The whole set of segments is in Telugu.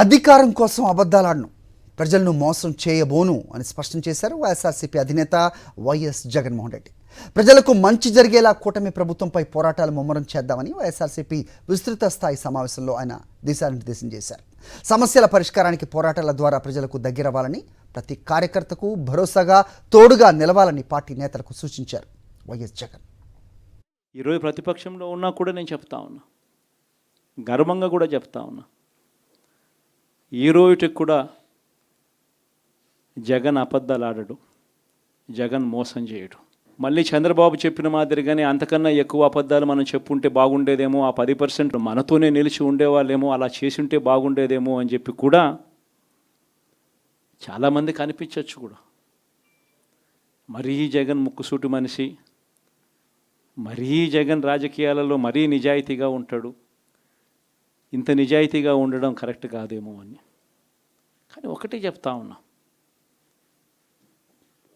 అధికారం కోసం అబద్ధాలాడను, ప్రజలను మోసం చేయబోను అని స్పష్టం చేశారు వైఎస్ఆర్సీపీ అధినేత వైఎస్ జగన్మోహన్ రెడ్డి. ప్రజలకు మంచి జరిగేలా కూటమి ప్రభుత్వంపై పోరాటాలు ముమ్మరం చేద్దామని వైఎస్ఆర్సీపీ విస్తృత స్థాయి సమావేశంలో ఆయన దిశానిర్దేశం చేశారు. సమస్యల పరిష్కారానికి పోరాటాల ద్వారా ప్రజలకు దగ్గరవ్వాలని, ప్రతి కార్యకర్తకు భరోసాగా తోడుగా నిలవాలని పార్టీ నేతలకు సూచించారు వైఎస్ జగన్. ఈరోజు ప్రతిపక్షంలో ఉన్నా కూడా నేను చెప్తా ఉన్నా, గర్వంగా కూడా చెప్తా ఉన్నా, ఈ రోజుకి కూడా జగన్ అబద్ధాలు ఆడడు, జగన్ మోసం చేయడు. మళ్ళీ చంద్రబాబు చెప్పిన మాదిరిగానే అంతకన్నా ఎక్కువ అబద్ధాలు మనం చెప్పుంటే బాగుండేదేమో, ఆ 10% మనతోనే నిలిచి ఉండేవాళ్ళేమో, అలా చేసి ఉంటే బాగుండేదేమో అని చెప్పి కూడా చాలామంది కనిపించవచ్చు కూడా. మరీ జగన్ ముక్కుసూటి మనిషి, మరీ జగన్ రాజకీయాలలో మరీ నిజాయితీగా ఉంటాడు, ఇంత నిజాయితీగా ఉండడం కరెక్ట్ కాదేమో అని. కానీ ఒకటే చెప్తా ఉన్నా,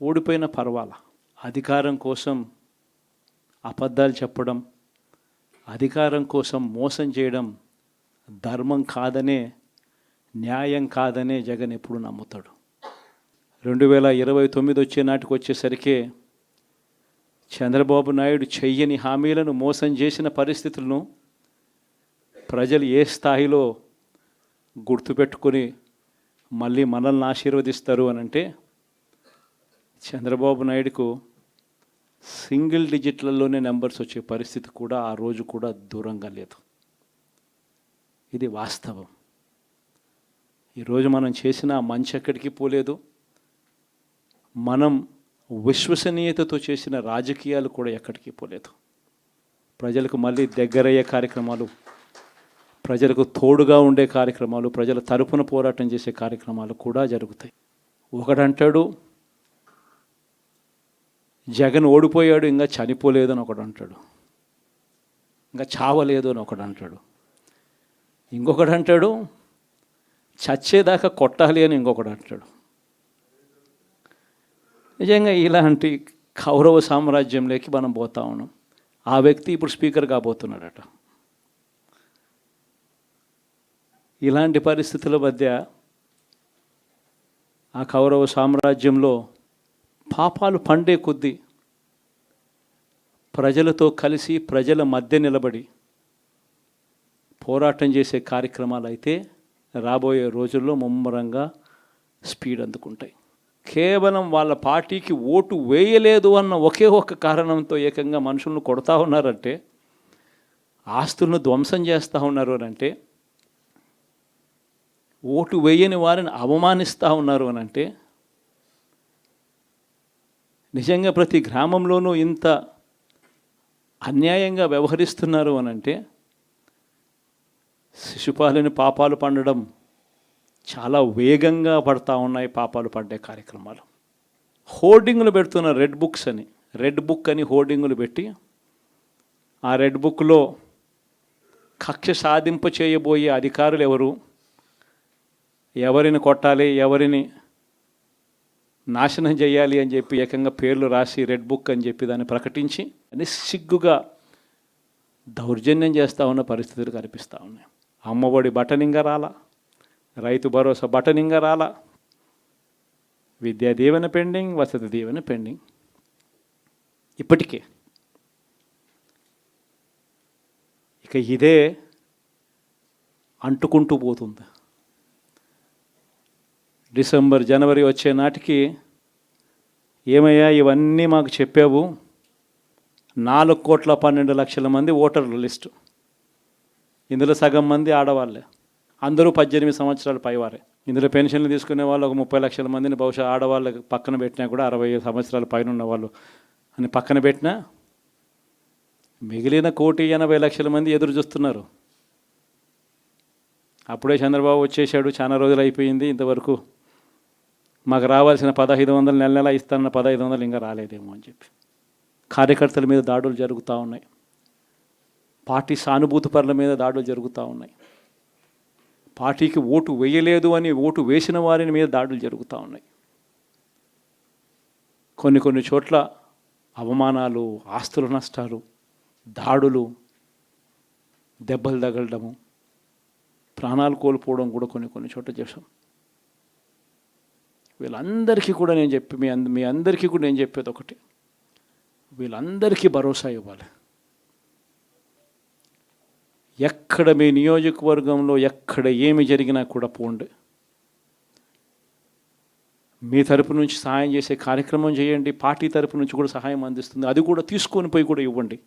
ఓడిపోయిన పర్వాలా, అధికారం కోసం అబద్ధాలు చెప్పడం, అధికారం కోసం మోసం చేయడం ధర్మం కాదనే, న్యాయం కాదనే జగన్ ఎప్పుడు నమ్ముతాడు. 2029 వచ్చే నాటికి వచ్చేసరికి చంద్రబాబు నాయుడు చెయ్యని హామీలను, మోసం చేసిన పరిస్థితులను ప్రజలు ఏ స్థాయిలో గుర్తుపెట్టుకొని మళ్ళీ మనల్ని ఆశీర్వదిస్తారు అని అంటే, చంద్రబాబు నాయుడుకు సింగిల్ డిజిట్లలోనే నెంబర్స్ వచ్చే పరిస్థితి కూడా ఆ రోజు కూడా దూరంగా లేదు. ఇది వాస్తవం. ఈరోజు మనం చేసిన మంచి ఎక్కడికి పోలేదు, మనం విశ్వసనీయతతో చేసిన రాజకీయాలు కూడా ఎక్కడికి పోలేదు. ప్రజలకు మళ్ళీ దగ్గరయ్యే కార్యక్రమాలు, ప్రజలకు తోడుగా ఉండే కార్యక్రమాలు, ప్రజల తరపున పోరాటం చేసే కార్యక్రమాలు కూడా జరుగుతాయి. ఒకడంటాడు జగన్ ఓడిపోయాడు, ఇంకా చనిపోలేదు అని ఒకడు అంటాడు, ఇంకా చావలేదు అని ఒకడు అంటాడు, ఇంకొకడు అంటాడు చచ్చేదాకా కొట్టాలి అని ఇంకొకడు అంటాడు. నిజంగా ఇలాంటి కౌరవ సామ్రాజ్యంలోకి మనం పోతా ఉన్నాం. ఆ వ్యక్తి ఇప్పుడు స్పీకర్ కాబోతున్నాడట. ఇలాంటి పరిస్థితుల మధ్య ఆ కౌరవ సామ్రాజ్యంలో పాపాలు పండే కొద్దీ ప్రజలతో కలిసి ప్రజల మధ్య నిలబడి పోరాటం చేసే కార్యక్రమాలు అయితే రాబోయే రోజుల్లో ముమ్మరంగా స్పీడ్ అందుకుంటాయి. కేవలం వాళ్ళ పార్టీకి ఓటు వేయలేదు అన్న ఒకే ఒక్క కారణంతో ఏకంగా మనుషులను కొడతా ఉన్నారంటే, ఆస్తులను ధ్వంసం చేస్తూ ఉన్నారు అని అంటే, ఓటు వేయని వారిని అవమానిస్తూ ఉన్నారు అని అంటే, నిజంగా ప్రతి గ్రామంలోనూ ఇంత అన్యాయంగా వ్యవహరిస్తున్నారు అని అంటే, శిశుపాలని పాపాలు పండడం చాలా వేగంగా పడతా ఉన్నాయి. పాపాలు పడ్డే కార్యక్రమాలు, హోర్డింగులు పెడుతున్నారు, రెడ్ బుక్ అని హోర్డింగులు పెట్టి, ఆ రెడ్ బుక్లో కక్ష సాధింప చేయబోయే అధికారులు ఎవరు, ఎవరిని కొట్టాలి, ఎవరిని నాశనం చేయాలి అని చెప్పి ఏకంగా పేర్లు రాసి రెడ్ బుక్ అని చెప్పి దాన్ని ప్రకటించి నిస్సిగ్గుగా దౌర్జన్యం చేస్తూ ఉన్న పరిస్థితులు కనిపిస్తూ ఉన్నాయి. అమ్మఒడి బటనింగా రాలా, రైతు భరోసా బటనింగా రాలా, విద్యా దీవెన పెండింగ్, వసతి దీవెన పెండింగ్. ఇప్పటికే ఇక ఇదే అంటుకుంటూ పోతుంది. డిసెంబర్ జనవరి వచ్చే నాటికి ఏమయ్యా ఇవన్నీ మాకు చెప్పావు, 4,12,00,000 మంది ఓటర్ల లిస్టు, ఇందులో సగం మంది ఆడవాళ్ళే, అందరూ 18 సంవత్సరాల పైవారే. ఇందులో పెన్షన్లు తీసుకునే వాళ్ళు ఒక 30 లక్షల మందిని బహుశా ఆడవాళ్ళకి పక్కన పెట్టినా కూడా 60 సంవత్సరాల పైన ఉన్న వాళ్ళు అని పక్కన పెట్టినా, మిగిలిన 1,80,00,000 మంది ఎదురు చూస్తున్నారు. అప్పుడే చంద్రబాబు వచ్చేసాడు, చాలా రోజులు అయిపోయింది, ఇంతవరకు మాకు రావాల్సిన 1,500 నెల నెల ఇస్తానన్న 1,500 ఇంకా రాలేదేమో అని చెప్పి కార్యకర్తల మీద దాడులు జరుగుతూ ఉన్నాయి, పార్టీ సానుభూతి పరుల మీద దాడులు జరుగుతూ ఉన్నాయి, పార్టీకి ఓటు వేయలేదు అని ఓటు వేసిన వారిని మీద దాడులు జరుగుతూ ఉన్నాయి. కొన్ని చోట్ల అవమానాలు, ఆస్తుల నష్టాలు, దాడులు, దెబ్బలు తగలడము, ప్రాణాలు కోల్పోవడం కూడా కొన్ని చోట్ల చేశాం. వీళ్ళందరికీ కూడా నేను మీ అందరికీ కూడా నేను చెప్పేది ఒకటి, వీళ్ళందరికీ భరోసా ఇవ్వాలి. ఎక్కడ మీ నియోజకవర్గంలో ఎక్కడ ఏమి జరిగినా కూడా పోండి, మీ తరపు నుంచి సహాయం చేసే కార్యక్రమం చేయండి. పార్టీ తరపు నుంచి కూడా సహాయం అందిస్తుంది, అది కూడా తీసుకొని పోయి కూడా ఇవ్వండి.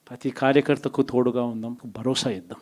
ప్రతి కార్యకర్తకు తోడుగా ఉందాం, భరోసా ఇద్దాం.